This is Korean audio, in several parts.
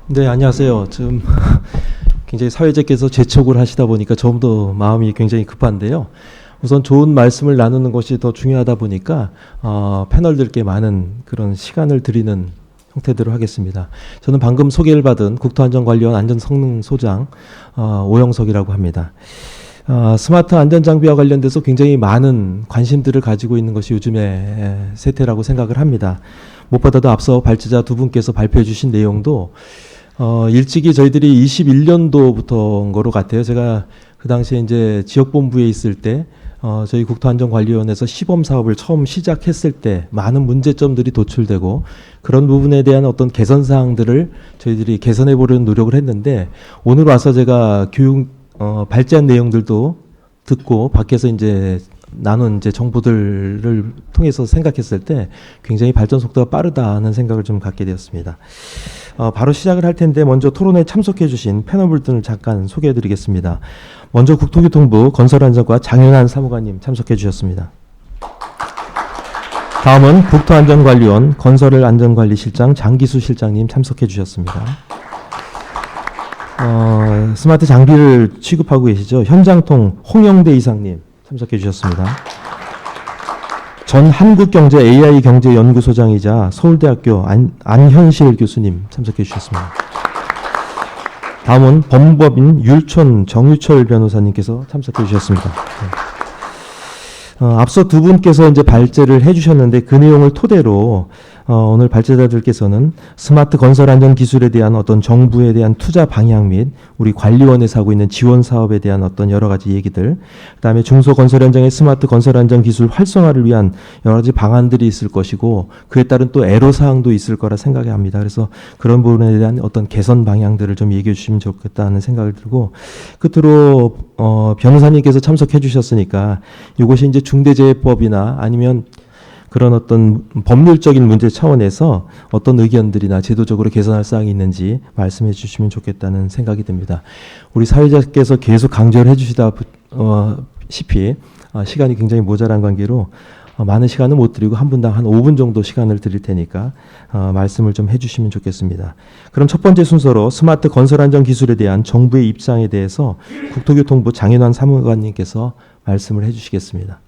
네, 안녕하세요. 지금 굉장히 사회자께서 재촉을 하시다 보니까 저도 마음이 굉장히 급한데요. 우선 좋은 말씀을 나누는 것이 더 중요하다 보니까 패널들께 많은 그런 시간을 드리는 형태대로 하겠습니다. 저는 방금 소개를 받은 국토안전관리원 안전성능소장 오영석이라고 합니다. 스마트 안전장비와 관련돼서 굉장히 많은 관심들을 가지고 있는 것이 요즘의 세태라고 생각을 합니다. 무엇보다도 앞서 발제자 두 분께서 발표해 주신 내용도 일찍이 저희들이 21년도부터 온 거로 같아요. 제가 그 당시에 이제 지역본부에 있을 때 저희 국토안전관리원에서 시범 사업을 처음 시작했을 때 많은 문제점들이 도출되고 그런 부분에 대한 어떤 개선 사항들을 저희들이 개선해 보려는 노력을 했는데 오늘 와서 제가 발제한 내용들도 듣고 밖에서 이제 나눈 이제 정보들을 통해서 생각했을 때 굉장히 발전 속도가 빠르다는 생각을 좀 갖게 되었습니다. 바로 시작을 할 텐데 먼저 토론에 참석해 주신 패널분들을 잠깐 소개해 드리겠습니다. 먼저 국토교통부 건설안전과 장현한 사무관님 참석해 주셨습니다. 다음은 국토안전관리원 건설안전관리실장 장기수 실장님 참석해 주셨습니다. 스마트 장비를 취급하고 계시죠. 현장통 홍영대 이사님 참석해 주셨습니다. 전 한국경제 AI경제연구소장이자 서울대학교 안현실 교수님 참석해 주셨습니다. 다음은 법무법인 율촌 정유철 변호사님께서 참석해 주셨습니다. 앞서 두 분께서 이제 발제를 해주셨는데 그 내용을 토대로 오늘 발제자들께서는 스마트 건설 안전 기술에 대한 어떤 정부에 대한 투자 방향 및 우리 관리원에서 하고 있는 지원 사업에 대한 어떤 여러 가지 얘기들, 그다음에 중소건설 현장의 스마트 건설 안전 기술 활성화를 위한 여러 가지 방안들이 있을 것이고 그에 따른 또 애로 사항도 있을 거라 생각이 합니다. 그래서 그런 부분에 대한 어떤 개선 방향들을 좀 얘기해 주시면 좋겠다는 생각을 들고 끝으로 변호사님께서 참석해 주셨으니까 이것이 이제 중대재해법이나 아니면 그런 어떤 법률적인 문제 차원에서 어떤 의견들이나 제도적으로 개선할 사항이 있는지 말씀해 주시면 좋겠다는 생각이 듭니다. 우리 사회자께서 계속 강조를 해 주시다시피 시간이 굉장히 모자란 관계로 많은 시간을 못 드리고 한 분당 한 5분 정도 시간을 드릴 테니까 말씀을 좀 해주시면 좋겠습니다. 그럼 첫 번째 순서로 스마트 건설 안전 기술에 대한 정부의 입장에 대해서 국토교통부 장현환 사무관님께서 말씀을 해주시겠습니다.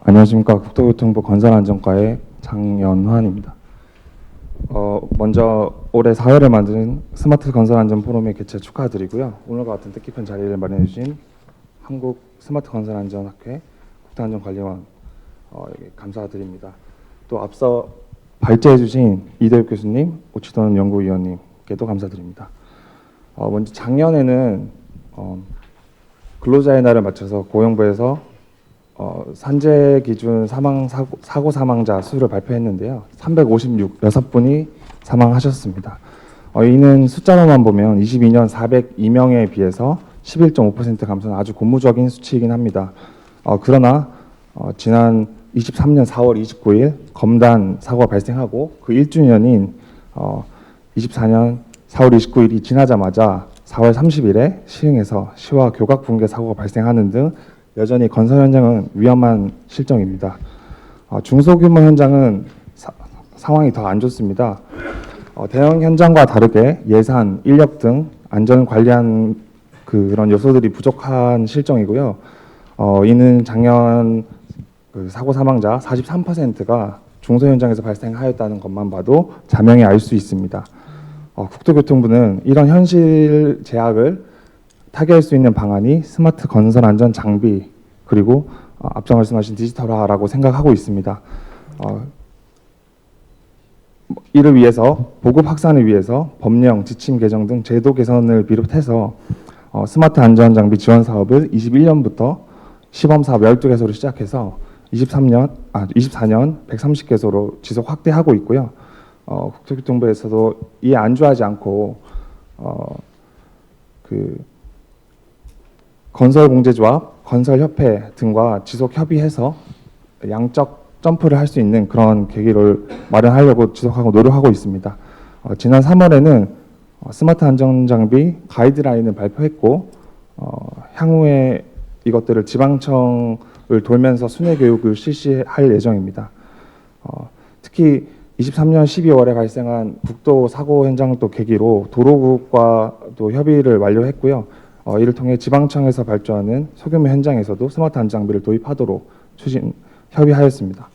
안녕하십니까. 국토교통부 건설안전과의 장연환입니다. 먼저 올해 4월에 만든 스마트 건설안전 포럼의 개최 축하드리고요. 오늘과 같은 뜻깊은 자리를 마련해 주신 한국 스마트 건설안전학회 국토안전관리원 감사드립니다. 또 앞서 발제해 주신 이대욱 교수님, 오치돈 연구위원님께도 감사드립니다. 먼저 작년에는 근로자의 날을 맞춰서 고용부에서 산재 기준 사고 사망자 수를 발표했는데요. 356분이 사망하셨습니다. 이는 숫자로만 보면 22년 402명에 비해서 11.5% 감소는 아주 고무적인 수치이긴 합니다. 그러나 지난 23년 4월 29일 검단 사고가 발생하고 그 1주년인 24년 4월 29일이 지나자마자 4월 30일에 시흥에서 시와 교각 붕괴 사고가 발생하는 등 여전히 건설 현장은 위험한 실정입니다. 중소규모 현장은 상황이 더 안 좋습니다. 대형 현장과 다르게 예산, 인력 등 안전 관리한 그런 요소들이 부족한 실정이고요. 이는 작년 사고 사망자 43%가 중소 현장에서 발생하였다는 것만 봐도 자명히 알 수 있습니다. 국토교통부는 이런 현실 제약을 타개할 수 있는 방안이 스마트 건설 안전 장비 그리고 앞서 말씀하신 디지털화라고 생각하고 있습니다. 이를 위해서 보급 확산을 위해서 법령, 지침 개정 등 제도 개선을 비롯해서 스마트 안전 장비 지원 사업을 21년부터 시범 사업 12개소로 시작해서 24년 130개소로 지속 확대하고 있고요. 국토교통부에서도 이에 안주하지 않고 건설공제조합, 건설협회 등과 지속 협의해서 양적 점프를 할 수 있는 그런 계기를 마련하려고 지속하고 노력하고 있습니다. 지난 3월에는 스마트 안전장비 가이드라인을 발표했고 향후에 이것들을 지방청을 돌면서 순회 교육을 실시할 예정입니다. 특히 23년 12월에 발생한 국도 사고 현장 또 계기로 도로국과 또 협의를 완료했고요. 이를 통해 지방청에서 발주하는 소규모 현장에서도 스마트 안전장비를 도입하도록 협의하였습니다.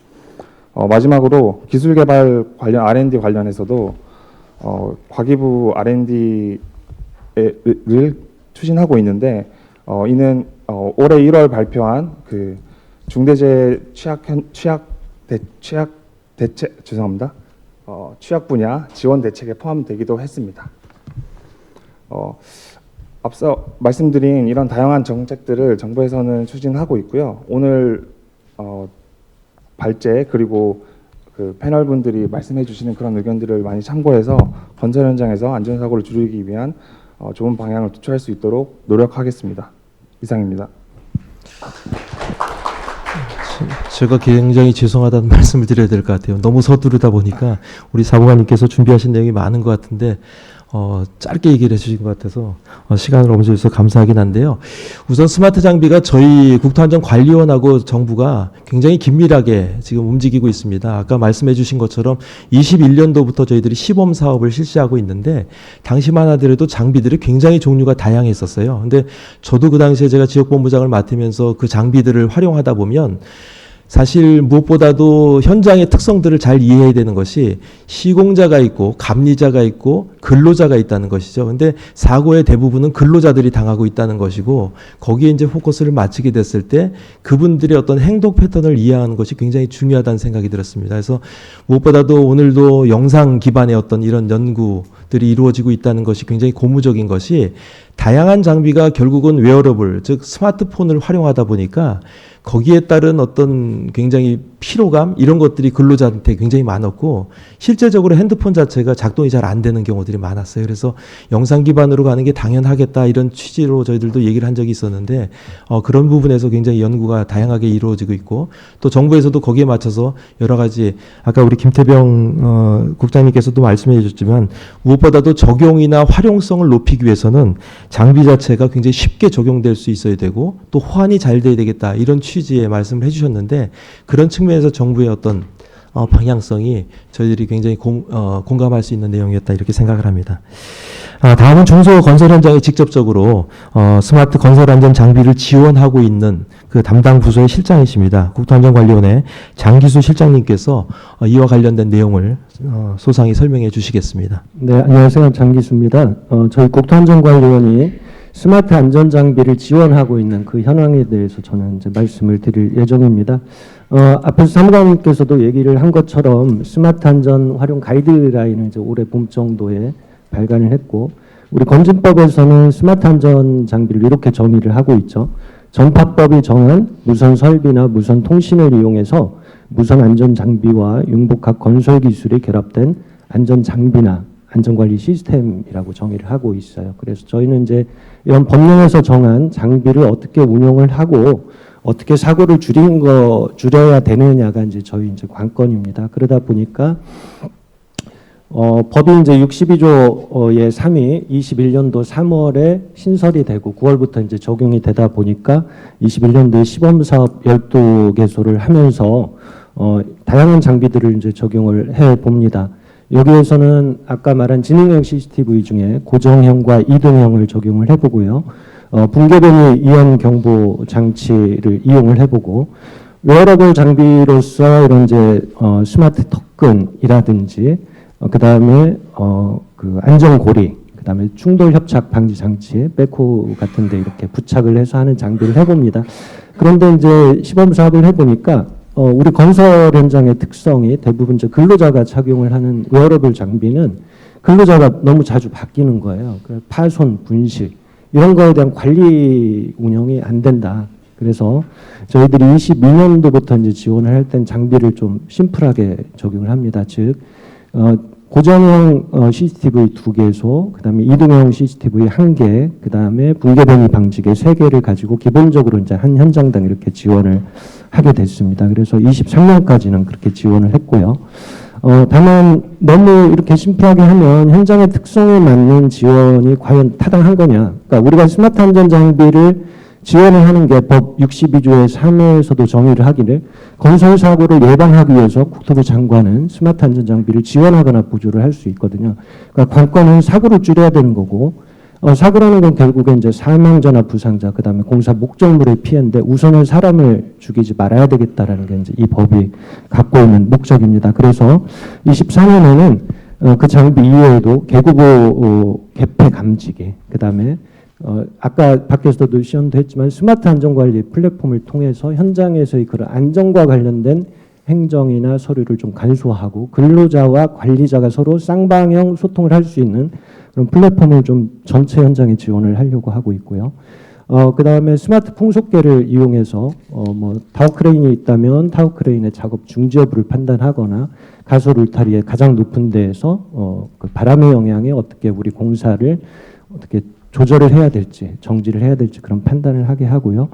마지막으로 기술개발 관련 R&D 관련해서도 과기부 R&D를 추진하고 있는데 이는 올해 1월 발표한 그 중대재해 취약 분야 지원 대책에 포함되기도 했습니다. 앞서 말씀드린 이런 다양한 정책들을 정부에서는 추진하고 있고요. 오늘 발제 그리고 그 패널 분들이 말씀해 주시는 그런 의견들을 많이 참고해서 건설 현장에서 안전사고를 줄이기 위한 좋은 방향을 도출할 수 있도록 노력하겠습니다. 이상입니다. 제가 굉장히 죄송하다는 말씀을 드려야 될 것 같아요. 너무 서두르다 보니까 우리 사무관님께서 준비하신 내용이 많은 것 같은데 짧게 얘기를 해주신 것 같아서 시간을 엄수해서 감사하긴 한데요. 우선 스마트 장비가 저희 국토안전관리원하고 정부가 굉장히 긴밀하게 지금 움직이고 있습니다. 아까 말씀해 주신 것처럼 21년도부터 저희들이 시범 사업을 실시하고 있는데 당시만 하더라도 장비들이 굉장히 종류가 다양했었어요. 근데 저도 그 당시에 제가 지역본부장을 맡으면서 그 장비들을 활용하다 보면 사실 무엇보다도 현장의 특성들을 잘 이해해야 되는 것이 시공자가 있고 감리자가 있고 근로자가 있다는 것이죠. 근데 사고의 대부분은 근로자들이 당하고 있다는 것이고 거기에 이제 포커스를 맞추게 됐을 때 그분들의 어떤 행동 패턴을 이해하는 것이 굉장히 중요하다는 생각이 들었습니다. 그래서 무엇보다도 오늘도 영상 기반의 어떤 이런 연구들이 이루어지고 있다는 것이 굉장히 고무적인 것이 다양한 장비가 결국은 웨어러블, 즉 스마트폰을 활용하다 보니까 거기에 따른 어떤 굉장히 피로감 이런 것들이 근로자한테 굉장히 많았고 실제적으로 핸드폰 자체가 작동이 잘 안 되는 경우들이 많았어요. 그래서 영상 기반으로 가는 게 당연하겠다 이런 취지로 저희들도 얘기를 한 적이 있었는데 그런 부분에서 굉장히 연구가 다양하게 이루어지고 있고 또 정부에서도 거기에 맞춰서 여러 가지 아까 우리 김태병 국장님께서도 말씀해 주셨지만 무엇보다도 적용이나 활용성을 높이기 위해서는 장비 자체가 굉장히 쉽게 적용될 수 있어야 되고 또 호환이 잘 돼야 되겠다 이런 취지의 말씀을 해주셨는데 그런 측면에서 정부의 어떤 방향성이 저희들이 굉장히 공감할 수 있는 내용이었다 이렇게 생각을 합니다. 다음은 중소건설 현장에 직접적으로 스마트 건설 안전 장비를 지원하고 있는 그 담당 부서의 실장이십니다. 국토안전관리원의 장기수 실장님께서 이와 관련된 내용을 소상히 설명해 주시겠습니다. 네, 안녕하세요. 장기수입니다. 저희 국토안전관리원이 스마트 안전 장비를 지원하고 있는 그 현황에 대해서 저는 이제 말씀을 드릴 예정입니다. 앞에서 사무관님께서도 얘기를 한 것처럼 스마트 안전 활용 가이드라인을 이제 올해 봄 정도에 발간을 했고, 우리 건진법에서는 스마트 안전 장비를 이렇게 정의를 하고 있죠. 전파법이 정한 무선 설비나 무선 통신을 이용해서 무선 안전 장비와 융복합 건설 기술이 결합된 안전 장비나 안전관리 시스템이라고 정의를 하고 있어요. 그래서 저희는 이제 이런 법령에서 정한 장비를 어떻게 운용을 하고 어떻게 사고를 줄여야 되느냐가 이제 저희 이제 관건입니다. 그러다 보니까 법이 이제 62조의 3이 21년도 3월에 신설이 되고 9월부터 이제 적용이 되다 보니까 21년도에 시범 사업 12개소를 하면서 다양한 장비들을 이제 적용을 해 봅니다. 여기에서는 아까 말한 지능형 CCTV 중에 고정형과 이동형을 적용을 해보고요. 붕괴변이 이연 경보 장치를 이용을 해보고 웨어러블 장비로서 이런 이제 스마트 턱근이라든지 그 다음에 그 안전고리, 그 다음에 충돌 협착 방지 장치, 백호 같은데 이렇게 부착을 해서 하는 장비를 해봅니다. 그런데 이제 시범 사업을 해보니까 우리 건설 현장의 특성이 대부분 이제 근로자가 착용을 하는 웨어러블 장비는 근로자가 너무 자주 바뀌는 거예요. 파손, 분실 이런 거에 대한 관리 운영이 안 된다. 그래서 저희들이 22년도부터 이제 지원을 할 땐 장비를 좀 심플하게 적용을 합니다. 즉 고정형 CCTV 2개소, 그 다음에 이동형 CCTV 1개, 그 다음에 붕괴변이 방지계 3개를 가지고 기본적으로 이제 한 현장당 이렇게 지원을 하게 됐습니다. 그래서 23년까지는 그렇게 지원을 했고요. 다만 너무 이렇게 심플하게 하면 현장의 특성에 맞는 지원이 과연 타당한 거냐. 그러니까 우리가 스마트 안전 장비를 지원을 하는 게 법 62조의 3에서도 정의를 하기를 건설 사고를 예방하기 위해서 국토부 장관은 스마트 안전 장비를 지원하거나 보조를 할 수 있거든요. 그러니까 관건은 사고를 줄여야 되는 거고 사고라는 건 결국에 이제 사망자나 부상자 그다음에 공사 목적물의 피해인데 우선은 사람을 죽이지 말아야 되겠다라는 게 이제 이 법이 갖고 있는 목적입니다. 그래서 24년에는 그 장비 이외에도 개구보 개폐 감지기 그다음에 아까 밖에서도 시연도 했지만 스마트 안전관리 플랫폼을 통해서 현장에서의 그런 안전과 관련된 행정이나 서류를 좀 간소화하고 근로자와 관리자가 서로 쌍방향 소통을 할 수 있는 그런 플랫폼을 좀 전체 현장에 지원을 하려고 하고 있고요. 그다음에 스마트 풍속계를 이용해서 뭐 타워크레인이 있다면 타워크레인의 작업 중지 여부를 판단하거나 가솔 울타리의 가장 높은 데에서 그 바람의 영향에 어떻게 우리 공사를 어떻게 조절을 해야 될지 정지를 해야 될지 그런 판단을 하게 하고요.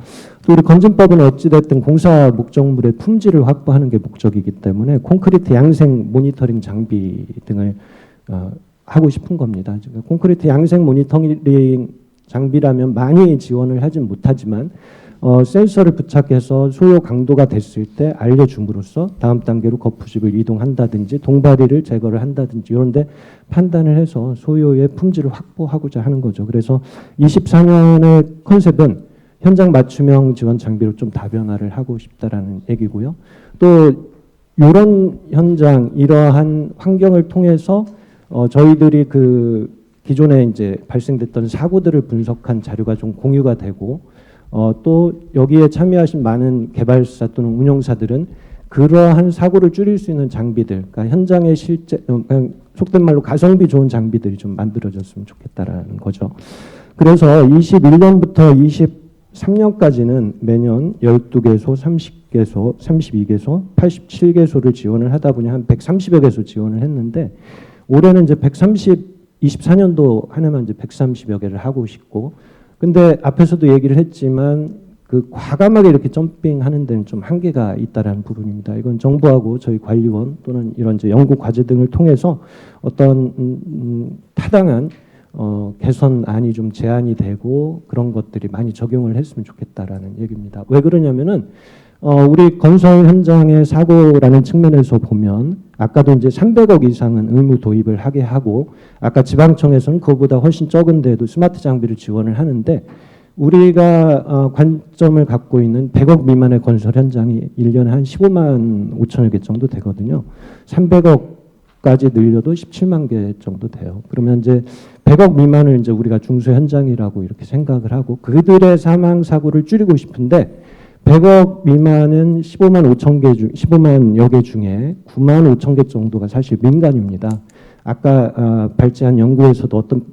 또 우리 건진법은 어찌됐든 공사 목적물의 품질을 확보하는 게 목적이기 때문에 콘크리트 양생 모니터링 장비 등을 하고 싶은 겁니다. 콘크리트 양생 모니터링 장비라면 많이 지원을 하진 못하지만 센서를 부착해서 소요 강도가 됐을 때 알려줌으로써 다음 단계로 거푸집을 이동한다든지 동바리를 제거를 한다든지 이런 데 판단을 해서 소요의 품질을 확보하고자 하는 거죠. 그래서 24년의 컨셉은 현장 맞춤형 지원 장비로 좀 다변화를 하고 싶다라는 얘기고요. 또 이런 현장 이러한 환경을 통해서 저희들이 그 기존에 이제 발생됐던 사고들을 분석한 자료가 좀 공유가 되고 또 여기에 참여하신 많은 개발사 또는 운영사들은 그러한 사고를 줄일 수 있는 장비들, 그러니까 현장에 실제 그냥 속된 말로 가성비 좋은 장비들이 좀 만들어졌으면 좋겠다라는 거죠. 그래서 21년부터 23년까지는 매년 12개소, 30개소, 32개소, 87개소를 지원을 하다 보니 한 130여 개소 지원을 했는데 올해는 이제 24년도 하나만 이제 130여 개를 하고 싶고 근데 앞에서도 얘기를 했지만 그 과감하게 이렇게 점핑하는 데는 좀 한계가 있다라는 부분입니다. 이건 정부하고 저희 관리원 또는 이런 이제 연구 과제 등을 통해서 어떤 타당한 개선안이 좀 제안이 되고 그런 것들이 많이 적용을 했으면 좋겠다라는 얘기입니다. 왜 그러냐면은 우리 건설 현장의 사고라는 측면에서 보면 아까도 이제 300억 이상은 의무 도입을 하게 하고 아까 지방청에서는 그거보다 훨씬 적은 데에도 스마트 장비를 지원을 하는데 우리가 관점을 갖고 있는 100억 미만의 건설 현장이 1년에 한 15만 5천여 개 정도 되거든요. 300억까지 늘려도 17만 개 정도 돼요. 그러면 이제 100억 미만을 이제 우리가 중소 현장이라고 이렇게 생각을 하고 그들의 사망 사고를 줄이고 싶은데 100억 미만은 15만 5천 개 중 15만여 개 중에 9만 5천 개 정도가 사실 민간입니다. 아까 발제한 연구에서도 어떤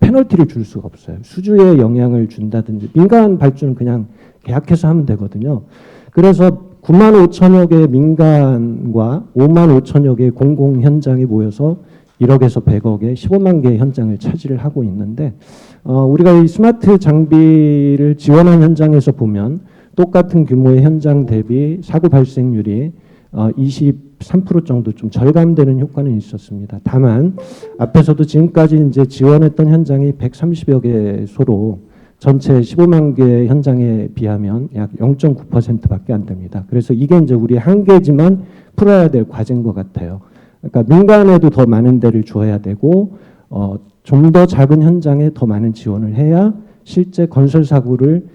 페널티를 줄 수가 없어요. 수주에 영향을 준다든지 민간 발주는 그냥 계약해서 하면 되거든요. 그래서 9만 5천여 개의 민간과 5만 5천여 개의 공공 현장이 모여서 1억에서 100억의 15만 개의 현장을 차지를 하고 있는데 우리가 이 스마트 장비를 지원한 현장에서 보면 똑같은 규모의 현장 대비 사고 발생률이 23% 정도 좀 절감되는 효과는 있었습니다. 다만 앞에서도 지금까지 이제 지원했던 현장이 130여 개소로 전체 15만 개 현장에 비하면 약 0.9%밖에 안 됩니다. 그래서 이게 이제 우리 한계지만 풀어야 될 과제인 것 같아요. 그러니까 민간에도 더 많은 데를 줘야 되고 좀 더 작은 현장에 더 많은 지원을 해야 실제 건설 사고를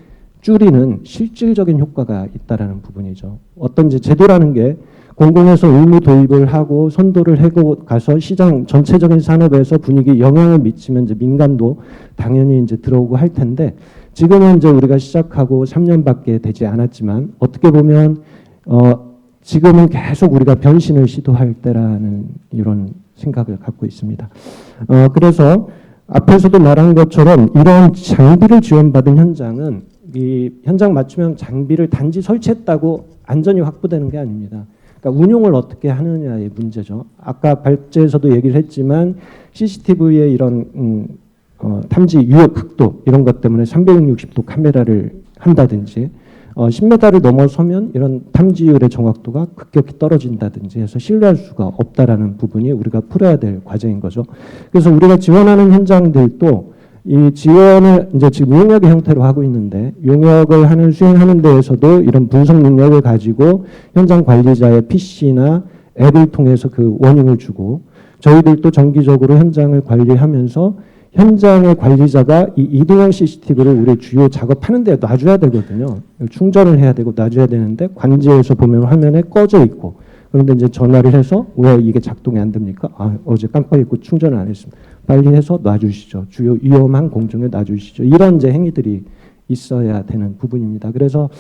줄이는 실질적인 효과가 있다라는 부분이죠. 어떤 이제 제도라는 게 공공에서 의무 도입을 하고 선도를 하고 가서 시장 전체적인 산업에서 분위기 영향을 미치면 이제 민간도 당연히 이제 들어오고 할 텐데 지금은 이제 우리가 시작하고 3년밖에 되지 않았지만 어떻게 보면 지금은 계속 우리가 변신을 시도할 때라는 이런 생각을 갖고 있습니다. 그래서 앞에서도 말한 것처럼 이런 장비를 지원받은 현장은 이 현장 맞춤형 장비를 단지 설치했다고 안전이 확보되는 게 아닙니다. 그러니까 운용을 어떻게 하느냐의 문제죠. 아까 발제에서도 얘기를 했지만 CCTV의 이런 탐지 유역 각도 이런 것 때문에 360도 카메라를 한다든지 10m를 넘어서면 이런 탐지율의 정확도가 급격히 떨어진다든지 해서 신뢰할 수가 없다라는 부분이 우리가 풀어야 될 과제인 거죠. 그래서 우리가 지원하는 현장들도 이 지원을 이제 지금 용역의 형태로 하고 있는데 용역을 수행하는 데에서도 이런 분석 능력을 가지고 현장 관리자의 PC나 앱을 통해서 그 워닝을 주고 저희들도 정기적으로 현장을 관리하면서 현장의 관리자가 이 이동형 CCTV를 우리 주요 작업하는 데 놔줘야 되거든요. 충전을 해야 되고 놔줘야 되는데 관제에서 보면 화면에 꺼져 있고 그런데 이제 전화를 해서 왜 이게 작동이 안 됩니까? 아, 어제 깜빡 잊고 충전을 안 했습니다. 빨리 해서 놔주시죠. 주요 위험한 공정에 놔주시죠. 이런 이제 행위들이 있어야 되는 부분입니다. 그래서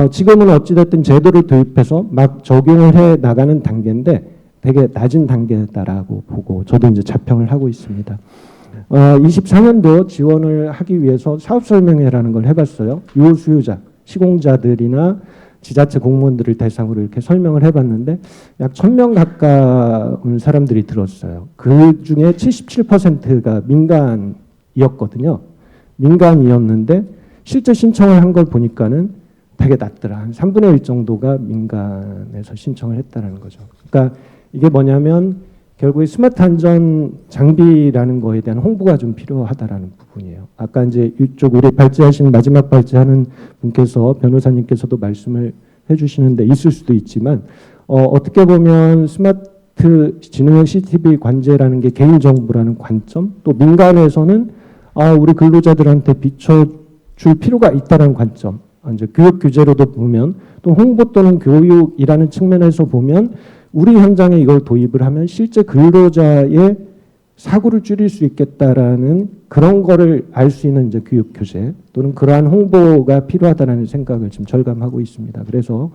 지금은 어찌됐든 제도를 도입해서 막 적용을 해 나가는 단계인데 되게 낮은 단계다라고 보고 저도 이제 자평을 하고 있습니다. 24년도 지원을 하기 위해서 사업 설명회라는 걸 해봤어요. 유효수요자, 시공자들이나 지자체 공무원들을 대상으로 이렇게 설명을 해봤는데 약 1000명 가까운 사람들이 들었어요. 그 중에 77%가 민간이었거든요. 민간이었는데 실제 신청을 한 걸 보니까는 되게 낮더라. 한 3분의 1 정도가 민간에서 신청을 했다는 거죠. 그러니까 이게 뭐냐면 결국에 스마트 안전 장비라는 거에 대한 홍보가 좀 필요하다라는 부분이에요. 아까 이제 이쪽 우리 발제하신 마지막 발제하는 분께서 변호사님께서도 말씀을 해주시는데 있을 수도 있지만 어떻게 보면 스마트 지능형 CCTV 관제라는 게 개인 정보라는 관점 또 민간에서는 우리 근로자들한테 비춰줄 필요가 있다는 관점 이제 교육 규제로도 보면 또 홍보 또는 교육이라는 측면에서 보면 우리 현장에 이걸 도입을 하면 실제 근로자의 사고를 줄일 수 있겠다라는 그런 거를 알 수 있는 이제 교육 교재 또는 그러한 홍보가 필요하다라는 생각을 지금 절감하고 있습니다. 그래서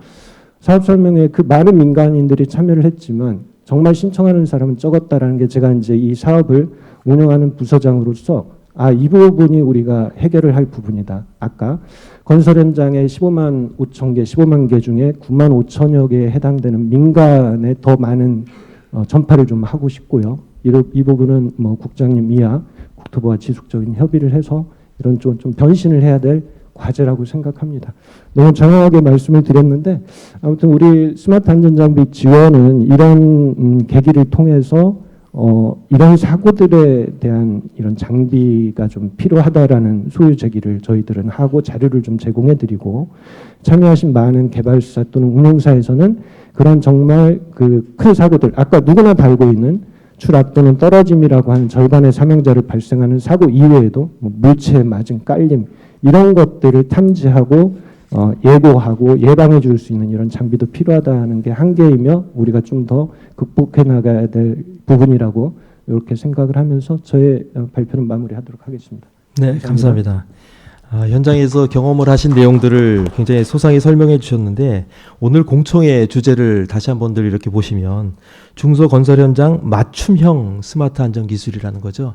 사업 설명회에 그 많은 민간인들이 참여를 했지만 정말 신청하는 사람은 적었다라는 게 제가 이제 이 사업을 운영하는 부서장으로서 이 부분이 우리가 해결을 할 부분이다. 아까 건설 현장에 15만 5천 개, 15만 개 중에 9만 5천여 개에 해당되는 민간에 더 많은 전파를 좀 하고 싶고요. 이 부분은 뭐 국장님 이하 국토부와 지속적인 협의를 해서 이런 좀 변신을 해야 될 과제라고 생각합니다. 너무 장황하게 말씀을 드렸는데 아무튼 우리 스마트 안전장비 지원은 이런 계기를 통해서 이런 사고들에 대한 이런 장비가 좀 필요하다라는 소유 제기를 저희들은 하고 자료를 좀 제공해드리고 참여하신 많은 개발사 또는 운영사에서는 그런 정말 그 큰 사고들 아까 누구나 다 알고 있는 추락 또는 떨어짐이라고 하는 절반의 사망자를 발생하는 사고 이외에도 뭐 물체에 맞은 깔림 이런 것들을 탐지하고 예고하고 예방해 줄 수 있는 이런 장비도 필요하다는 게 한계이며 우리가 좀 더 극복해 나가야 될 부분이라고 이렇게 생각을 하면서 저의 발표는 마무리하도록 하겠습니다. 네, 감사합니다. 현장에서 경험을 하신 내용들을 굉장히 소상히 설명해 주셨는데 오늘 공청회 주제를 다시 한번들 이렇게 보시면 중소건설 현장 맞춤형 스마트 안전 기술이라는 거죠.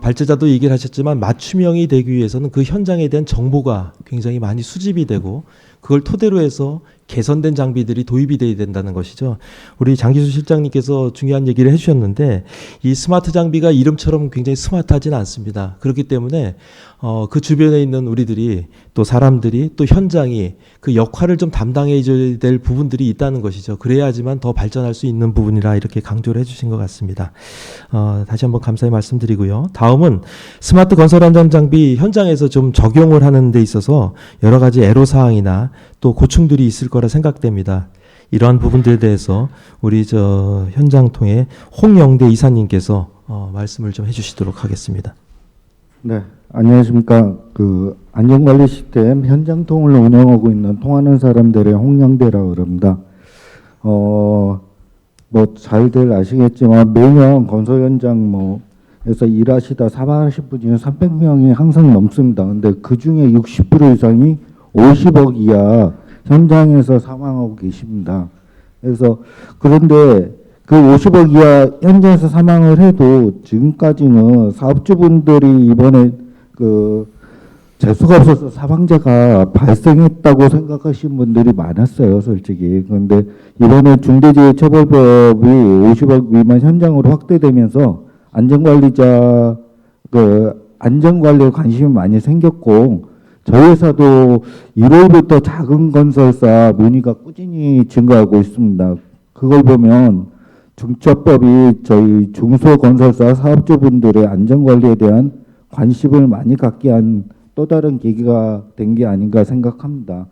발제자도 얘기를 하셨지만 맞춤형이 되기 위해서는 그 현장에 대한 정보가 굉장히 많이 수집이 되고 그걸 토대로 해서 개선된 장비들이 도입이 돼야 된다는 것이죠. 우리 장기수 실장님께서 중요한 얘기를 해주셨는데 이 스마트 장비가 이름처럼 굉장히 스마트하지는 않습니다. 그렇기 때문에 그 주변에 있는 우리들이 또 사람들이 또 현장이 그 역할을 좀 담당해 줘야 될 부분들이 있다는 것이죠. 그래야지만 더 발전할 수 있는 부분이라 이렇게 강조를 해주신 것 같습니다. 다시 한번 감사히 말씀드리고요. 다음은 스마트 건설 안전 장비 현장에서 좀 적용을 하는 데 있어서 여러 가지 애로사항이나 또 고충들이 있을 거라 생각됩니다. 이러한 부분들에 대해서 우리 현장통의 홍영대 이사님께서 말씀을 좀 해주시도록 하겠습니다. 네, 안녕하십니까. 그 안전관리 시스템 현장통을 운영하고 있는 통하는 사람들의 홍영대라고 그럽니다. 뭐 잘들 아시겠지만 매년 건설 현장 에서 일하시다 사망하신 분이 300명이 항상 넘습니다. 근데 그 중에 60% 이상이 50억 이하 현장에서 사망하고 계십니다. 그래서 그런데 그 50억 이하 현장에서 사망을 해도 지금까지는 사업주분들이 이번에 그 재수가 없어서 사망자가 발생했다고 생각하시는 분들이 많았어요, 솔직히. 그런데 이번에 중대재해처벌법이 50억 미만 현장으로 확대되면서 안전관리자 안전관리에 관심이 많이 생겼고 저희 회사도 1월부터 작은 건설사 문의가 꾸준히 증가하고 있습니다. 그걸 보면 중처법이 저희 중소건설사 사업주분들의 안전관리에 대한 관심을 많이 갖게 한 또 다른 계기가 된 게 아닌가 생각합니다.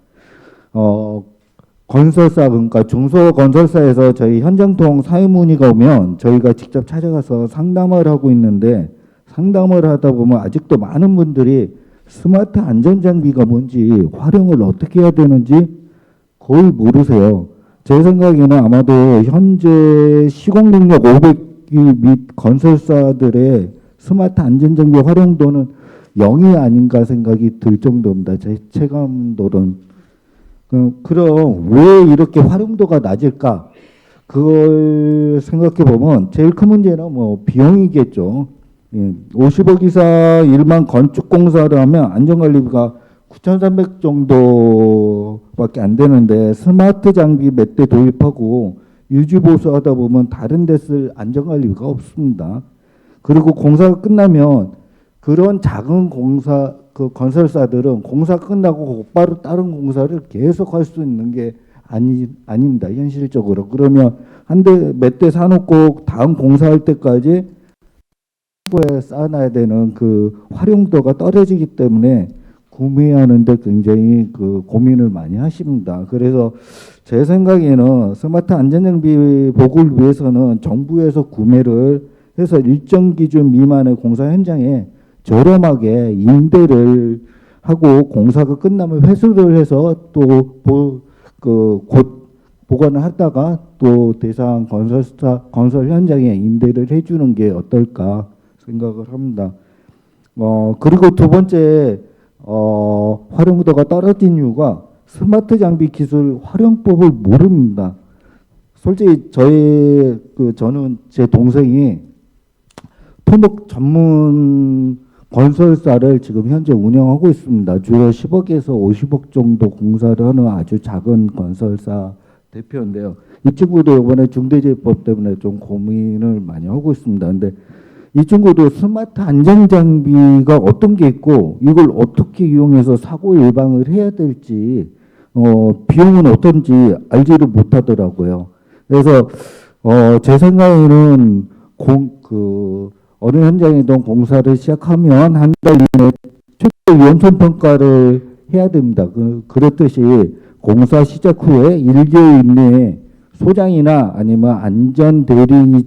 건설사 그러니까 중소건설사에서 저희 현장통 사회 문의가 오면 저희가 직접 찾아가서 상담을 하고 있는데 상담을 하다 보면 아직도 많은 분들이 스마트 안전장비가 뭔지 활용을 어떻게 해야 되는지 거의 모르세요. 제 생각에는 아마도 현재 시공능력 500기 및 건설사들의 스마트 안전장비 활용도는 0이 아닌가 생각이 들 정도입니다. 제 체감도는. 그럼 왜 이렇게 활용도가 낮을까? 그걸 생각해 보면 제일 큰 문제는 뭐 비용이겠죠. 50억 이상 일반 건축 공사를 하면 안전관리비가 9,300 정도밖에 안 되는데 스마트 장비 몇 대 도입하고 유지 보수하다 보면 다른 데 쓸 안전관리비가 없습니다. 그리고 공사가 끝나면 그런 작은 공사 그 건설사들은 공사 끝나고 곧바로 다른 공사를 계속 할 수 있는 게 아닙니다. 현실적으로. 그러면 한 대 몇 대 사놓고 다음 공사할 때까지 에 쌓아놔야 되는 그 활용도가 떨어지기 때문에 구매하는데 굉장히 그 고민을 많이 하십니다. 그래서 제 생각에는 스마트 안전장비 보급을 위해서는 정부에서 구매를 해서 일정 기준 미만의 공사 현장에 저렴하게 임대를 하고 공사가 끝나면 회수를 해서 또 곧 보관을 하다가 또 대상 건설 현장에 임대를 해주는 게 어떨까 생각을 합니다. 그리고 두 번째 활용도가 떨어진 이유가 스마트 장비 기술 활용법을 모릅니다. 솔직히 저는 제 동생이 토목 전문 건설사를 지금 현재 운영하고 있습니다. 주로 10억에서 50억 정도 공사를 하는 아주 작은 건설사 대표인데요. 이 친구도 이번에 중대재해법 때문에 좀 고민을 많이 하고 있습니다. 근데 이 친구도 스마트 안전장비가 어떤 게 있고 이걸 어떻게 이용해서 사고 예방을 해야 될지 비용은 어떤지 알지를 못하더라고요. 그래서 제 생각에는 어느 현장이든 공사를 시작하면 한 달 이내에 최초 위험성 평가를 해야 됩니다. 그렇듯이 공사 시작 후에 1개월 이내에 소장이나 아니면 안전 대리인이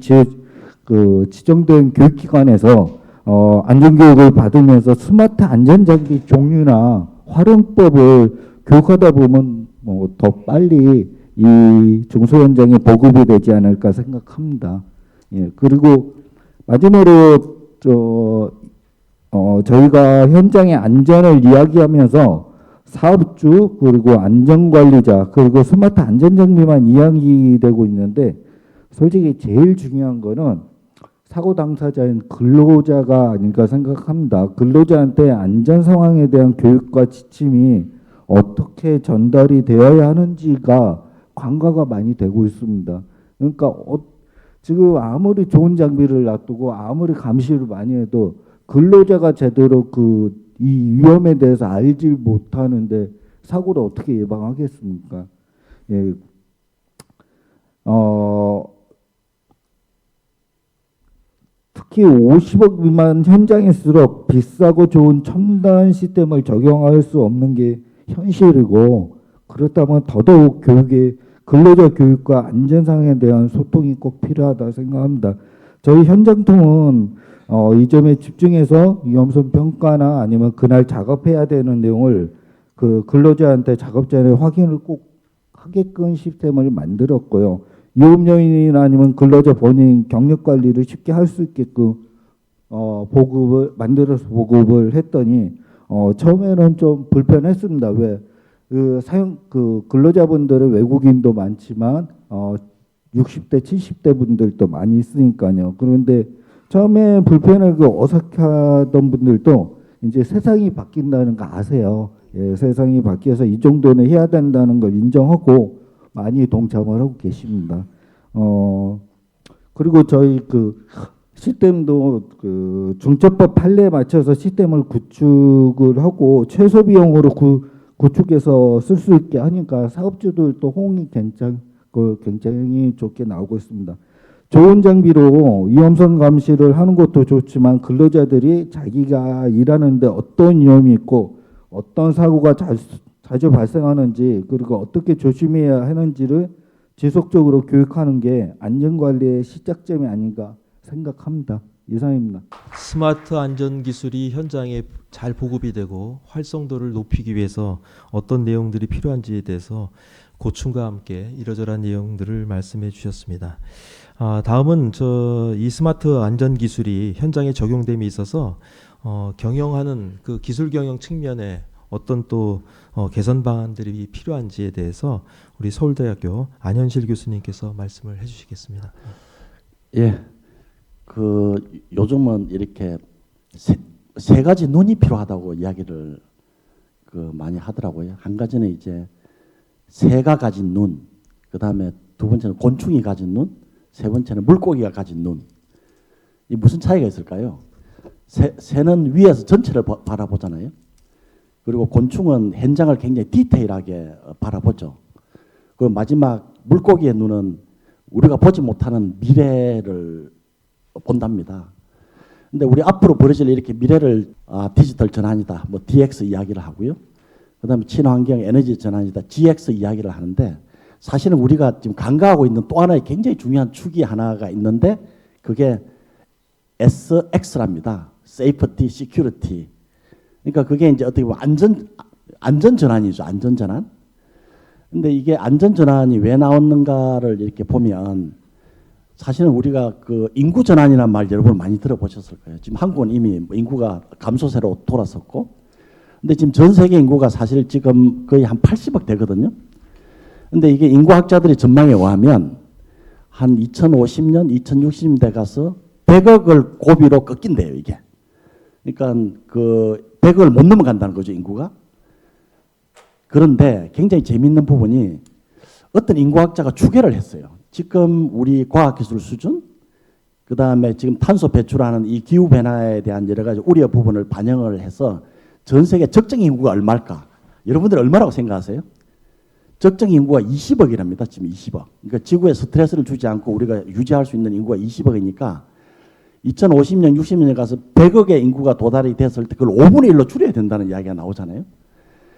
지정된 교육기관에서 안전교육을 받으면서 스마트 안전장비 종류나 활용법을 교육하다 보면 더 빨리 이 중소 현장에 보급이 되지 않을까 생각합니다. 예, 그리고 마지막으로 저희가 현장의 안전을 이야기하면서 사업주 그리고 안전관리자 그리고 스마트 안전장비만 이야기되고 있는데 솔직히 제일 중요한 거는 사고 당사자인 근로자가 아닌가 생각합니다. 근로자한테 안전 상황에 대한 교육과 지침이 어떻게 전달이 되어야 하는지가 관가가 많이 되고 있습니다. 그러니까 지금 아무리 좋은 장비를 놔두고 아무리 감시를 많이 해도 근로자가 제대로 이 위험에 대해서 알지 못하는데 사고를 어떻게 예방하겠습니까? 예. 특히 50억 미만 현장일수록 비싸고 좋은 첨단 시스템을 적용할 수 없는 게 현실이고 그렇다면 더더욱 근로자 교육과 안전상에 대한 소통이 꼭 필요하다 생각합니다. 저희 현장통은 이 점에 집중해서 위험성 평가나 아니면 그날 작업해야 되는 내용을 근로자한테 작업 전에 확인을 꼭 하게끔 시스템을 만들었고요. 위험 요인이나 아니면 근로자 본인 경력 관리를 쉽게 할 수 있게끔 만들어서 보급을 했더니 처음에는 좀 불편했습니다. 왜? 근로자분들은 외국인도 많지만 60대, 70대 분들도 많이 있으니까요. 그런데 처음에 불편하고 어색하던 분들도 이제 세상이 바뀐다는 거 아세요. 예, 세상이 바뀌어서 이 정도는 해야 된다는 걸 인정하고 많이 동참을 하고 계십니다. 그리고 저희 시스템도 중첩법 판례에 맞춰서 시스템을 구축을 하고 최소 비용으로 구축해서 쓸 수 있게 하니까 사업주들도 호응이 굉장히 좋게 나오고 있습니다. 좋은 장비로 위험성 감시를 하는 것도 좋지만 근로자들이 자기가 일하는데 어떤 위험이 있고 어떤 사고가 자주 발생하는지 그리고 어떻게 조심해야 하는지를 지속적으로 교육하는 게 안전관리의 시작점이 아닌가 생각합니다. 이상입니다. 스마트 안전 기술이 현장에 잘 보급이 되고 활성도를 높이기 위해서 어떤 내용들이 필요한지에 대해서 고충과 함께 이러저러한 내용들을 말씀해 주셨습니다. 다음은 이 스마트 안전 기술이 현장에 적용됨에 있어서 경영하는 그 기술 경영 측면에 어떤 또 개선 방안들이 필요한지에 대해서 우리 서울대학교 안현실 교수님께서 말씀을 해주시겠습니다. 예, 요즘은 이렇게 세 가지 눈이 필요하다고 이야기를 많이 하더라고요. 한 가지는 이제 새가 가진 눈, 그 다음에 두 번째는 곤충이 가진 눈, 세 번째는 물고기가 가진 눈. 이 무슨 차이가 있을까요? 새는 위에서 전체를 바라보잖아요. 그리고 곤충은 현장을 굉장히 디테일하게 바라보죠. 그리고 마지막 물고기의 눈은 우리가 보지 못하는 미래를 본답니다. 근데 우리 앞으로 벌어질 이렇게 미래를 디지털 전환이다, 뭐 DX 이야기를 하고요. 그다음에 친환경 에너지 전환이다, GX 이야기를 하는데 사실은 우리가 지금 간과하고 있는 또 하나의 굉장히 중요한 축이 하나가 있는데 그게 SX랍니다. Safety, Security. 그러니까 그게 이제 어떻게 보면 안전 전환이죠. 안전 전환. 근데 이게 안전 전환이 왜 나왔는가를 이렇게 보면 사실은 우리가 인구 전환이라는 말 여러분 많이 들어보셨을 거예요. 지금 한국은 이미 인구가 감소세로 돌아섰고, 근데 지금 전 세계 인구가 사실 지금 거의 한 80억 되거든요. 근데 이게 인구학자들이 전망에 의하면 한 2050년, 2060년대 가서 100억을 고비로 꺾인대요, 이게. 그러니까 100억을 못 넘어간다는 거죠, 인구가. 그런데 굉장히 재미있는 부분이 어떤 인구학자가 추계를 했어요. 지금 우리 과학기술 수준, 그 다음에 지금 탄소 배출하는 이 기후변화에 대한 여러 가지 우려 부분을 반영을 해서 전 세계 적정 인구가 얼마일까? 여러분들 얼마라고 생각하세요? 적정 인구가 20억이랍니다. 지금 20억. 그러니까 지구에 스트레스를 주지 않고 우리가 유지할 수 있는 인구가 20억이니까 2050년, 60년에 가서 100억의 인구가 도달이 됐을 때 그걸 5분의 1로 줄여야 된다는 이야기가 나오잖아요.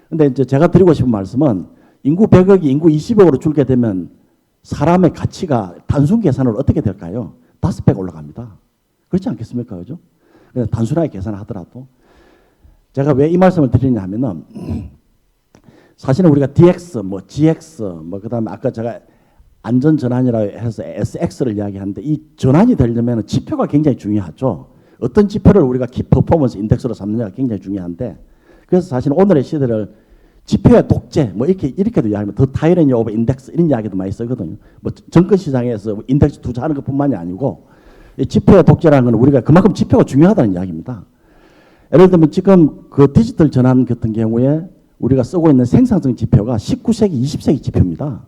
근데 이제 제가 드리고 싶은 말씀은 인구 100억이 인구 20억으로 줄게 되면 사람의 가치가 단순 계산으로 어떻게 될까요? 5배 올라갑니다. 그렇지 않겠습니까? 그죠? 그래서 단순하게 계산을 하더라도. 제가 왜 이 말씀을 드리냐 하면은 사실은 우리가 DX, 뭐 GX, 뭐 그다음에 아까 제가 안전전환이라고 해서 SX를 이야기하는데 이 전환이 되려면 지표가 굉장히 중요하죠. 어떤 지표를 우리가 키 퍼포먼스 인덱스로 삼느냐가 굉장히 중요한데 그래서 사실 오늘의 시대를 지표의 독재 뭐 이렇게도 이야기하면 더 타이러니 오브 인덱스 이런 이야기도 많이 쓰거든요. 뭐 정권 시장에서 인덱스 투자하는 것뿐만이 아니고 이 지표의 독재라는 건 우리가 그만큼 지표가 중요하다는 이야기입니다. 예를 들면 지금 디지털 전환 같은 경우에 우리가 쓰고 있는 생산성 지표가 19세기, 20세기 지표입니다.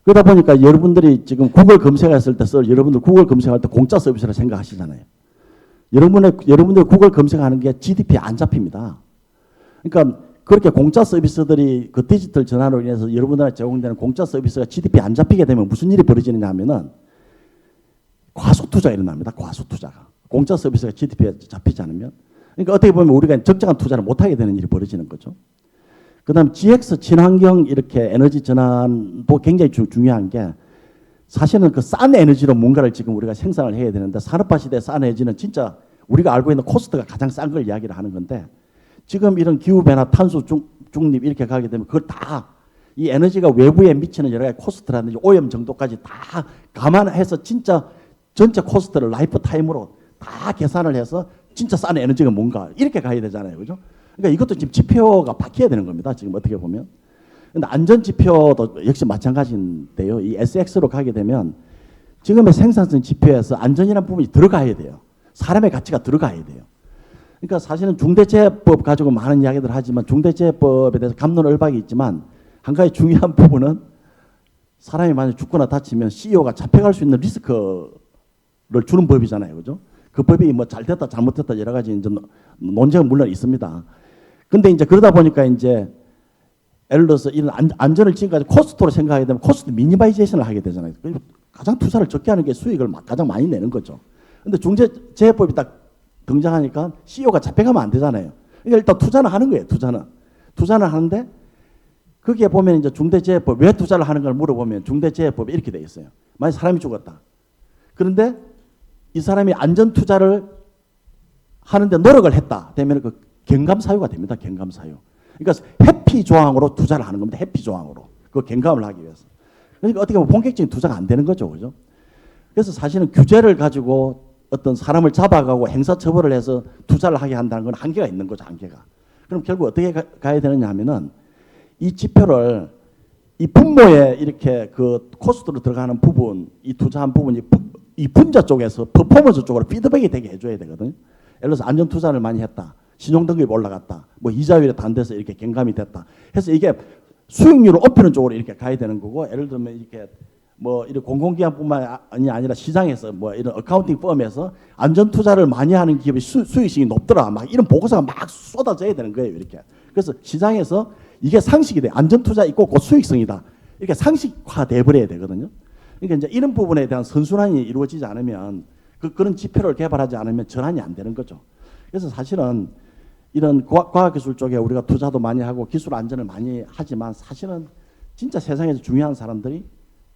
그러다 보니까 여러분들이 지금 구글 검색했을 때 여러분들 구글 검색할 때 공짜 서비스라 생각하시잖아요. 여러분들 구글 검색하는 게 GDP에 안 잡힙니다. 그러니까 그렇게 공짜 서비스들이 디지털 전환으로 인해서 여러분들한테 제공되는 공짜 서비스가 GDP에 안 잡히게 되면 무슨 일이 벌어지느냐 하면은 과소 투자가 일어납니다. 과소 투자가. 공짜 서비스가 GDP에 잡히지 않으면. 그러니까 어떻게 보면 우리가 적정한 투자를 못하게 되는 일이 벌어지는 거죠. 그 다음 GX, 친환경 이렇게 에너지 전환도 굉장히 중요한 게 사실은 싼 에너지로 뭔가를 지금 우리가 생산을 해야 되는데 산업화 시대의 싼 에너지는 진짜 우리가 알고 있는 코스트가 가장 싼 걸 이야기를 하는 건데 지금 이런 기후변화, 탄소 중립 이렇게 가게 되면 그걸 다 이 에너지가 외부에 미치는 여러 가지 코스트라든지 오염 정도까지 다 감안해서 진짜 전체 코스트를 라이프 타임으로 다 계산을 해서 진짜 싼 에너지가 뭔가 이렇게 가야 되잖아요. 그죠? 그러니까 이것도 지금 지표가 바뀌어야 되는 겁니다. 지금 어떻게 보면. 근데 안전 지표도 역시 마찬가지인데요. 이 SX로 가게 되면 지금의 생산성 지표에서 안전이라는 부분이 들어가야 돼요. 사람의 가치가 들어가야 돼요. 그러니까 사실은 중대재해법 가지고 많은 이야기들 하지만 중대재해법에 대해서 갑론을박이 있지만 한 가지 중요한 부분은 사람이 만약 죽거나 다치면 CEO가 잡혀갈 수 있는 리스크를 주는 법이잖아요. 그죠? 그 법이 뭐 잘 됐다 잘못됐다 여러 가지 이제 논쟁은 물론 있습니다. 근데 이제 그러다 보니까 이제 예를 들어서 이런 안전을 지금까지 코스트로 생각하게 되면 코스트 미니마이제이션을 하게 되잖아요. 가장 투자를 적게 하는 게 수익을 가장 많이 내는 거죠. 근데 중대재해법이 딱 등장하니까 CEO가 잡혀가면 안 되잖아요. 그러니까 일단 투자는 하는 거예요. 투자는 하는데 거기에 보면 이제 중대재해법 왜 투자를 하는 걸 물어보면 중대재해법이 이렇게 돼 있어요. 만약 사람이 죽었다. 그런데 이 사람이 안전 투자를 하는데 노력을 했다. 되면 그 경감 사유가 됩니다. 경감 사유. 그러니까 회피 조항으로 투자를 하는 겁니다. 회피 조항으로. 그 경감을 하기 위해서. 그러니까 어떻게 보면 본격적인 투자가 안 되는 거죠. 그죠? 그래서 사실은 규제를 가지고 어떤 사람을 잡아가고 행사 처벌을 해서 투자를 하게 한다는 건 한계가 있는 거죠. 한계가. 그럼 결국 어떻게 가야 되느냐 하면은 이 지표를 이 분모에 이렇게 그 코스트로 들어가는 부분, 이 투자한 부분이 이 분자 쪽에서 퍼포먼스 쪽으로 피드백이 되게 해줘야 되거든요. 예를 들어서 안전 투자를 많이 했다. 신용등급이 올라갔다. 뭐 이자율이 단돼서 이렇게 경감이 됐다. 해서 이게 수익률을 높이는 쪽으로 이렇게 가야 되는 거고, 예를 들면 이렇게 뭐 이런 공공기관뿐만이 아니라 시장에서 뭐 이런 어카운팅 펌에서 안전 투자를 많이 하는 기업이 수익성이 높더라. 막 이런 보고서가 막 쏟아져야 되는 거예요. 이렇게. 그래서 시장에서 이게 상식이 돼. 안전 투자 있고 곧 수익성이다. 이렇게 상식화돼 버려야 되거든요. 그러니까 이제 이런 부분에 대한 선순환이 이루어지지 않으면 그런 지표를 개발하지 않으면 전환이 안 되는 거죠. 그래서 사실은 이런 과학기술 쪽에 우리가 투자도 많이 하고 기술 안전을 많이 하지만 사실은 진짜 세상에서 중요한 사람들이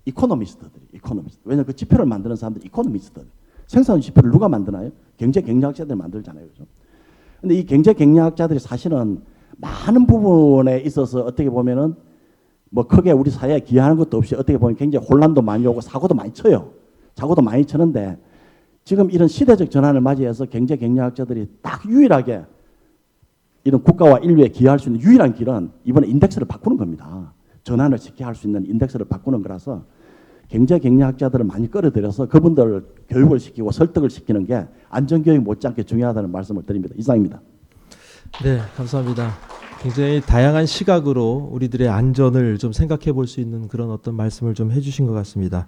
이코노미스트들이. 왜냐하면 그 지표를 만드는 사람들이 이코노미스트들. 생산 지표를 누가 만드나요? 경제 경영학자들이 만들잖아요. 그죠? 근데 이 경제 경영학자들이 사실은 많은 부분에 있어서 어떻게 보면은 뭐 크게 우리 사회에 기여하는 것도 없이 어떻게 보면 굉장히 혼란도 많이 오고 사고도 많이 쳐요. 사고도 많이 치는데 지금 이런 시대적 전환을 맞이해서 경제 경영학자들이 딱 유일하게 이런 국가와 인류에 기여할 수 있는 유일한 길은 이번에 인덱스를 바꾸는 겁니다. 전환을 쉽게 할 수 있는 인덱스를 바꾸는 거라서 경제 경영학자들을 많이 끌어들여서 그분들 교육을 시키고 설득을 시키는 게 안전교육 못지않게 중요하다는 말씀을 드립니다. 이상입니다. 네, 감사합니다. 굉장히 다양한 시각으로 우리들의 안전을 좀 생각해 볼 수 있는 그런 어떤 말씀을 좀 해주신 것 같습니다.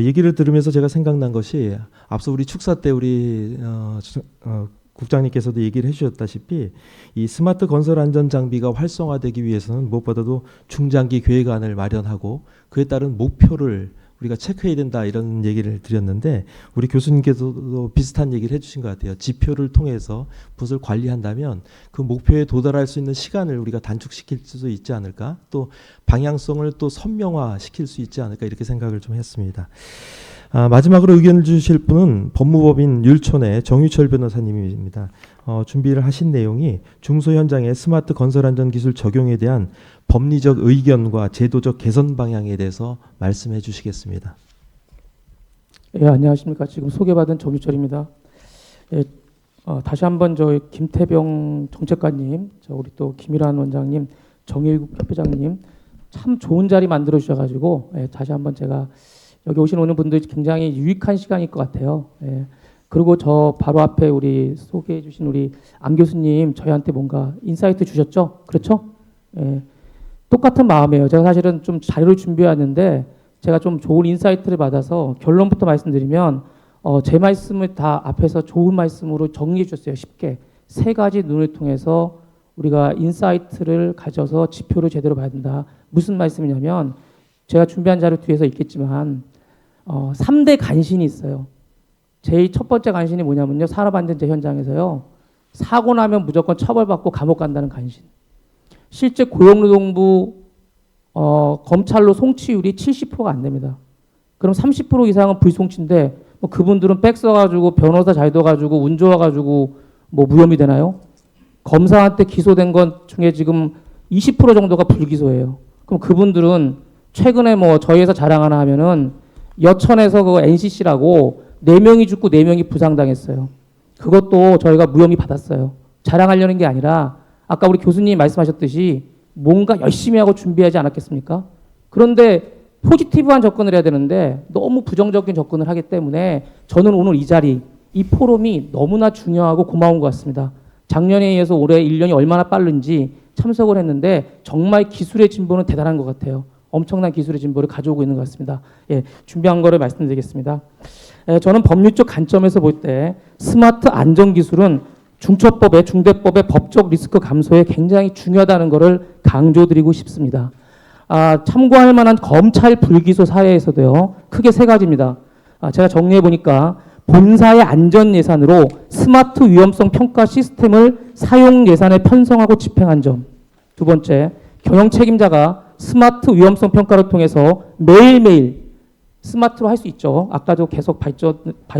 얘기를 들으면서 제가 생각난 것이 앞서 우리 축사 때 우리 국장님께서도 얘기를 해주셨다시피 이 스마트 건설 안전 장비가 활성화되기 위해서는 무엇보다도 중장기 계획안을 마련하고 그에 따른 목표를 우리가 체크해야 된다 이런 얘기를 드렸는데 우리 교수님께서도 비슷한 얘기를 해주신 것 같아요. 지표를 통해서 무엇을 관리한다면 그 목표에 도달할 수 있는 시간을 우리가 단축시킬 수도 있지 않을까, 또 방향성을 또 선명화시킬 수 있지 않을까 이렇게 생각을 좀 했습니다. 마지막으로 의견을 주실 분은 법무법인 율촌의 정유철 변호사님입니다. 준비를 하신 내용이 중소 현장의 스마트 건설 안전 기술 적용에 대한 법리적 의견과 제도적 개선 방향에 대해서 말씀해 주시겠습니다. 예, 안녕하십니까. 지금 소개받은 정유철입니다. 예, 다시 한번 저 김태병 정책관님, 저 우리 또 김일환 원장님, 정일국 협회장님 참 좋은 자리 만들어 주셔가지고 다시 한번 제가 여기 오시는 분들이 굉장히 유익한 시간일 것 같아요. 예. 그리고 저 바로 앞에 우리 소개해 주신 우리 안 교수님 저희한테 뭔가 인사이트 주셨죠? 그렇죠? 예. 똑같은 마음이에요. 제가 사실은 좀 자료를 준비했는데 제가 좀 좋은 인사이트를 받아서 결론부터 말씀드리면 제 말씀을 다 앞에서 좋은 말씀으로 정리해 주셨어요. 쉽게. 세 가지 눈을 통해서 우리가 인사이트를 가져서 지표를 제대로 봐야 된다. 무슨 말씀이냐면 제가 준비한 자료 뒤에서 있겠지만 3대 간신이 있어요. 제일 첫 번째 간신이 뭐냐면요. 산업안전제 현장에서요. 사고 나면 무조건 처벌받고 감옥 간다는 간신. 실제 고용노동부 검찰로 송치율이 70%가 안 됩니다. 그럼 30% 이상은 불송치인데 뭐 그분들은 백 써가지고 변호사 잘 둬가지고 운 좋아가지고 뭐 무혐의 되나요? 검사한테 기소된 것 중에 지금 20% 정도가 불기소예요. 그럼 그분들은 최근에 뭐 저희 회사 자랑 하나 하면은 여천에서 그 NCC라고 4명이 죽고 4명이 부상당했어요. 그것도 저희가 무혐의 받았어요. 자랑하려는 게 아니라 아까 우리 교수님이 말씀하셨듯이 뭔가 열심히 하고 준비하지 않았겠습니까? 그런데 포지티브한 접근을 해야 되는데 너무 부정적인 접근을 하기 때문에 저는 오늘 이 자리, 이 포럼이 너무나 중요하고 고마운 것 같습니다. 작년에 이어서 올해 1년이 얼마나 빠른지 참석을 했는데 정말 기술의 진보는 대단한 것 같아요. 엄청난 기술의 진보를 가져오고 있는 것 같습니다. 예, 준비한 거를 말씀드리겠습니다. 저는 법률적 관점에서 볼 때 스마트 안전기술은 중처법의 중대법의 법적 리스크 감소에 굉장히 중요하다는 것을 강조드리고 싶습니다. 참고할 만한 검찰 불기소 사례에서도요. 크게 세 가지입니다. 제가 정리해 보니까 본사의 안전 예산으로 스마트 위험성 평가 시스템을 사용 예산에 편성하고 집행한 점. 두 번째, 경영 책임자가 스마트 위험성 평가를 통해서 매일매일 스마트로 할 수 있죠. 아까도 계속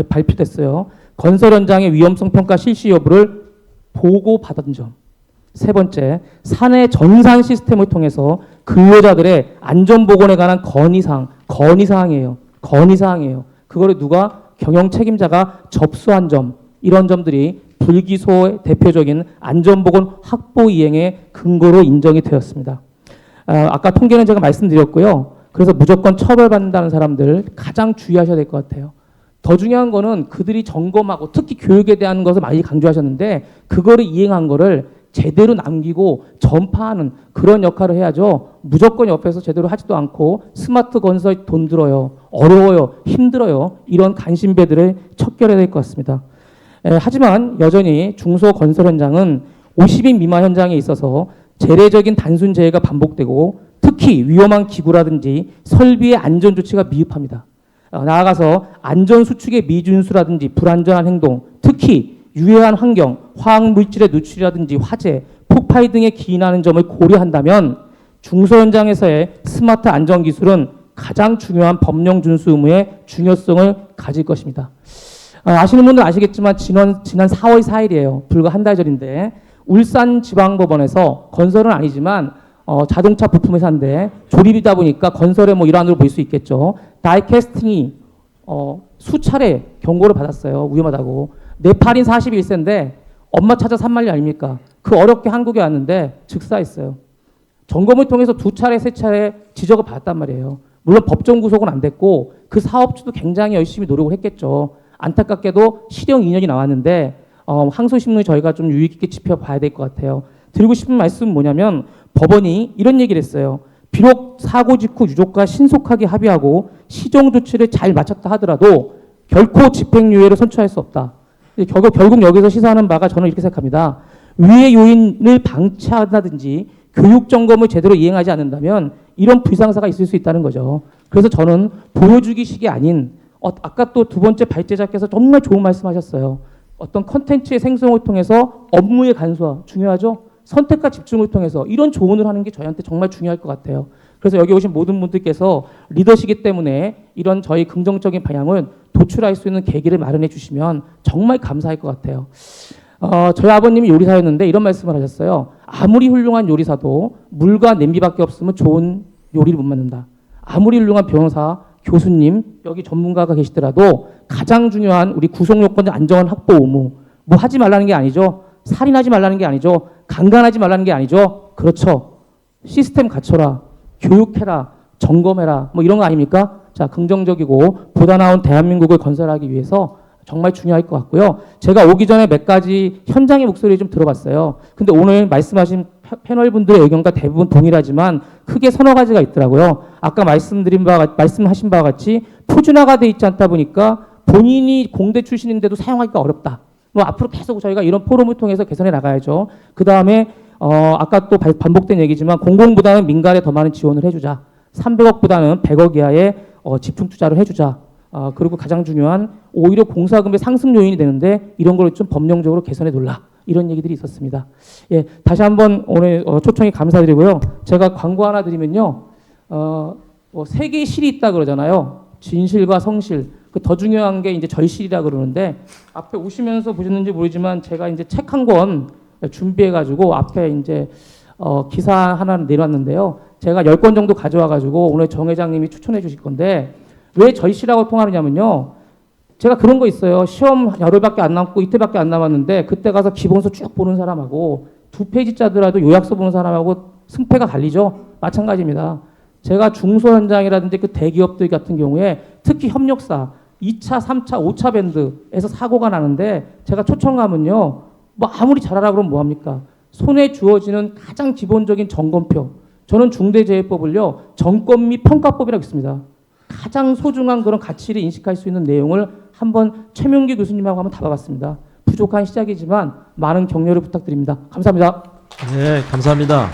발표됐어요. 건설 현장의 위험성 평가 실시 여부를 보고받은 점. 세 번째, 사내 전산 시스템을 통해서 근로자들의 안전보건에 관한 건의사항이에요. 그거를 누가 경영 책임자가 접수한 점, 이런 점들이 불기소의 대표적인 안전보건 확보 이행의 근거로 인정이 되었습니다. 아까 통계는 제가 말씀드렸고요. 그래서 무조건 처벌받는다는 사람들 가장 주의하셔야 될 것 같아요. 더 중요한 거는 그들이 점검하고 특히 교육에 대한 것을 많이 강조하셨는데 그거를 이행한 거를 제대로 남기고 전파하는 그런 역할을 해야죠. 무조건 옆에서 제대로 하지도 않고 스마트 건설 돈 들어요. 어려워요. 힘들어요. 이런 간신배들을 척결해야 될 것 같습니다. 하지만 여전히 중소건설 현장은 50인 미만 현장에 있어서 재래적인 단순 재해가 반복되고 특히 위험한 기구라든지 설비의 안전조치가 미흡합니다. 나아가서 안전수칙의 미준수라든지 불안전한 행동, 특히 유해한 환경, 화학물질의 누출이라든지 화재, 폭발 등에 기인하는 점을 고려한다면 중소현장에서의 스마트 안전기술은 가장 중요한 법령 준수 의무의 중요성을 가질 것입니다. 아시는 분들 아시겠지만 지난 4월 4일이에요. 불과 한 달 전인데 울산지방법원에서 건설은 아니지만 자동차 부품 회사인데 조립이다 보니까 건설의 뭐 일환으로 볼 수 있겠죠. 다이캐스팅이 수차례 경고를 받았어요. 위험하다고. 네팔인 41세인데 엄마 찾아 산말리 아닙니까? 그 어렵게 한국에 왔는데 즉사했어요. 점검을 통해서 2차례, 3차례 지적을 받았단 말이에요. 물론 법정 구속은 안 됐고 그 사업주도 굉장히 열심히 노력을 했겠죠. 안타깝게도 실형 2년이 나왔는데 항소심문을 저희가 좀 유익 있게 짚어봐야 될 것 같아요. 드리고 싶은 말씀은 뭐냐면 법원이 이런 얘기를 했어요. 비록 사고 직후 유족과 신속하게 합의하고 시정 조치를 잘 마쳤다 하더라도 결코 집행유예를 선처할 수 없다. 결국 여기서 시사하는 바가 저는 이렇게 생각합니다. 위의 요인을 방치한다든지 교육 점검을 제대로 이행하지 않는다면 이런 불상사가 있을 수 있다는 거죠. 그래서 저는 보여주기식이 아닌 아까 또 두 번째 발제자께서 정말 좋은 말씀하셨어요. 어떤 컨텐츠의 생성을 통해서 업무의 간소화 중요하죠. 선택과 집중을 통해서 이런 조언을 하는 게 저희한테 정말 중요할 것 같아요. 그래서 여기 오신 모든 분들께서 리더시기 때문에 이런 저희 긍정적인 방향을 도출할 수 있는 계기를 마련해 주시면 정말 감사할 것 같아요. 저희 아버님이 요리사였는데 이런 말씀을 하셨어요. 아무리 훌륭한 요리사도 물과 냄비밖에 없으면 좋은 요리를 못 만든다. 아무리 훌륭한 변호사, 교수님, 여기 전문가가 계시더라도 가장 중요한 우리 구속요건의 안정한 확보 의무. 뭐 하지 말라는 게 아니죠. 살인하지 말라는 게 아니죠. 강간하지 말라는 게 아니죠. 그렇죠. 시스템 갖춰라. 교육해라. 점검해라. 뭐 이런 거 아닙니까? 자, 긍정적이고 보다 나은 대한민국을 건설하기 위해서 정말 중요할 것 같고요. 제가 오기 전에 몇 가지 현장의 목소리 좀 들어봤어요. 근데 오늘 말씀하신 패널분들의 의견과 대부분 동일하지만 크게 서너 가지가 있더라고요. 아까 말씀하신 바와 같이 표준화가 돼 있지 않다 보니까 본인이 공대 출신인데도 사용하기가 어렵다. 뭐 앞으로 계속 저희가 이런 포럼을 통해서 개선해 나가야죠. 그 다음에 아까 또 반복된 얘기지만 공공보다는 민간에 더 많은 지원을 해주자. 300억보다는 100억 이하의 집중 투자를 해주자. 그리고 가장 중요한 오히려 공사금의 상승 요인이 되는데 이런 걸 좀 법령적으로 개선해 둘라. 이런 얘기들이 있었습니다. 예, 다시 한번 오늘 초청에 감사드리고요. 제가 광고 하나 드리면요. 세 개의 실이 있다 그러잖아요. 진실과 성실. 그 더 중요한 게 이제 절실이라 그러는데 앞에 오시면서 보셨는지 모르지만 제가 이제 책 한 권 준비해 가지고 앞에 이제 기사 하나 내놨는데요. 제가 10권 정도 가져와 가지고 오늘 정 회장님이 추천해 주실 건데 왜 절실하고 통하느냐면요. 제가 그런 거 있어요. 시험 열흘밖에 안 남고 이틀밖에 안 남았는데 그때 가서 기본서 쭉 보는 사람하고 2페이지짜리라도 요약서 보는 사람하고 승패가 갈리죠. 마찬가지입니다. 제가 중소 현장이라든지 그 대기업들 같은 경우에 특히 협력사 2차, 3차, 5차 밴드에서 사고가 나는데 제가 초청 가면요. 뭐 아무리 잘하라 그러면 뭐합니까? 손에 주어지는 가장 기본적인 점검표. 저는 중대재해법을요. 점검 및 평가법이라고 있습니다. 가장 소중한 그런 가치를 인식할 수 있는 내용을 한번 최명기 교수님하고 한번 다뤄봤습니다. 부족한 시작이지만 많은 격려를 부탁드립니다. 감사합니다. 네, 감사합니다.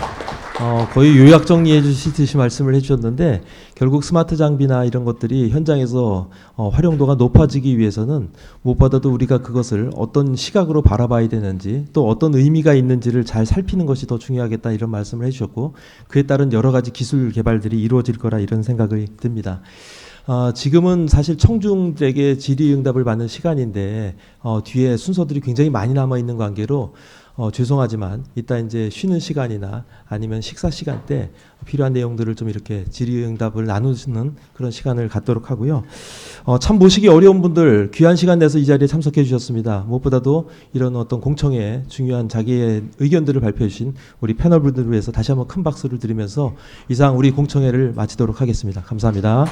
거의 요약 정리해 주시듯이 말씀을 해주셨는데 결국 스마트 장비나 이런 것들이 현장에서 활용도가 높아지기 위해서는 무엇보다도 우리가 그것을 어떤 시각으로 바라봐야 되는지 또 어떤 의미가 있는지를 잘 살피는 것이 더 중요하겠다 이런 말씀을 해주셨고 그에 따른 여러 가지 기술 개발들이 이루어질 거라 이런 생각이 듭니다. 지금은 사실 청중들에게 질의응답을 받는 시간인데 뒤에 순서들이 굉장히 많이 남아 있는 관계로 죄송하지만 이따 이제 쉬는 시간이나 아니면 식사 시간 때 필요한 내용들을 좀 이렇게 질의응답을 나누는 그런 시간을 갖도록 하고요. 참 모시기 어려운 분들 귀한 시간 내서 이 자리에 참석해 주셨습니다. 무엇보다도 이런 어떤 공청회 중요한 자기의 의견들을 발표해 주신 우리 패널분들을 위해서 다시 한번 큰 박수를 드리면서 이상 우리 공청회를 마치도록 하겠습니다. 감사합니다.